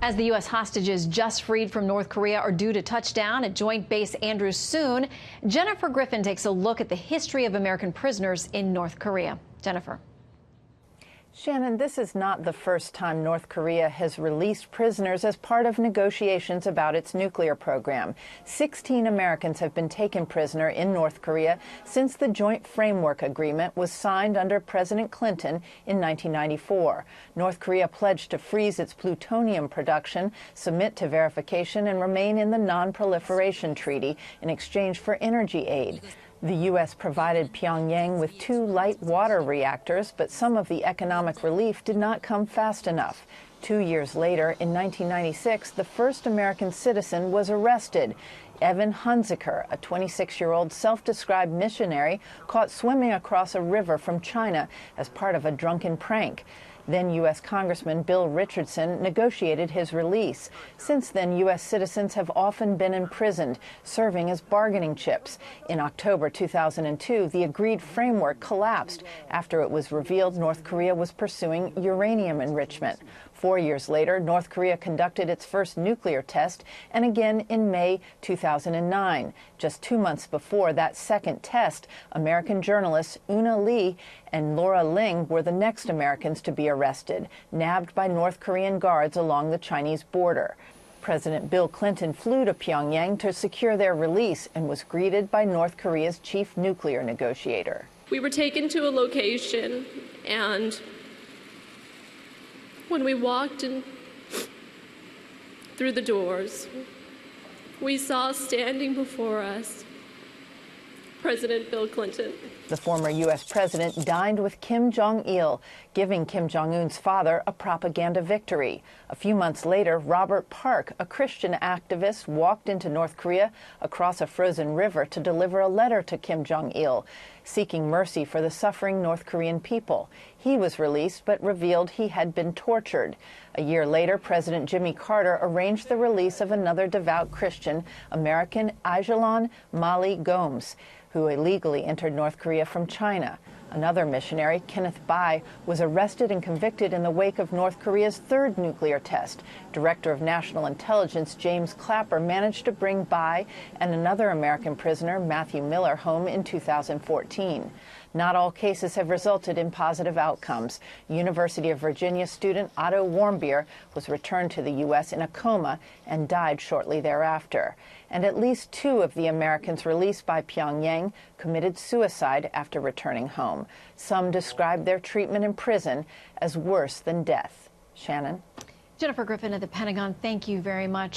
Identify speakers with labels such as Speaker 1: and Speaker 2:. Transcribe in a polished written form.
Speaker 1: As the U.S. hostages just freed from North Korea are due to touch down at Joint Base Andrews soon, Jennifer Griffin takes a look at the history of American prisoners in North Korea. Jennifer.
Speaker 2: Shannon, this is not the first time North Korea has released prisoners as part of negotiations about its nuclear program. 16 Americans have been taken prisoner in North Korea since the Joint Framework Agreement was signed under President Clinton in 1994. North Korea pledged to freeze its plutonium production, submit to verification, and remain in the Non-Proliferation Treaty in exchange for energy aid. The U.S. provided Pyongyang with 2 light water reactors, but some of the economic relief did not come fast enough. 2 years later, in 1996, the first American citizen was arrested. Evan Hunziker, a 26-year-old self-described missionary caught swimming across a river from China as part of a drunken prank. Then U.S. Congressman Bill Richardson negotiated his release. Since then, U.S. citizens have often been imprisoned, serving as bargaining chips. In October 2002, the agreed framework collapsed after it was revealed North Korea was pursuing uranium enrichment. 4 years later, North Korea conducted its first nuclear test, and again in May 2009. Just 2 months before that second test, American journalists Yuna and Ling were the next Americans to be arrested, nabbed by North Korean guards along the Chinese border. President Bill Clinton flew to Pyongyang to secure their release and was greeted by North Korea's chief nuclear negotiator.
Speaker 3: We were taken to a location, and when we walked in through the doors, we saw standing before us President Bill Clinton.
Speaker 2: The former U.S. president dined with Kim Jong-il, giving Kim Jong-un's father a propaganda victory. A few months later, Robert Park, a Christian activist, walked into North Korea across a frozen river to deliver a letter to Kim Jong-il, seeking mercy for the suffering North Korean people. He was released, but revealed he had been tortured. A year later, President Jimmy Carter arranged the release of another devout Christian, American Aijalon Mali Gomes, who illegally entered North Korea from China. Another missionary, Kenneth Bae, was arrested and convicted in the wake of North Korea's third nuclear test. Director of National Intelligence James Clapper managed to bring Bae and another American prisoner, Matthew Miller, home in 2014. Not all cases have resulted in positive outcomes. University of Virginia student Otto Warmbier was returned to the U.S. in a coma and died shortly thereafter. And at least 2 of the Americans released by Pyongyang committed suicide after returning home. Some described their treatment in prison as worse than death. Shannon?
Speaker 1: Jennifer Griffin at the Pentagon, thank you very much.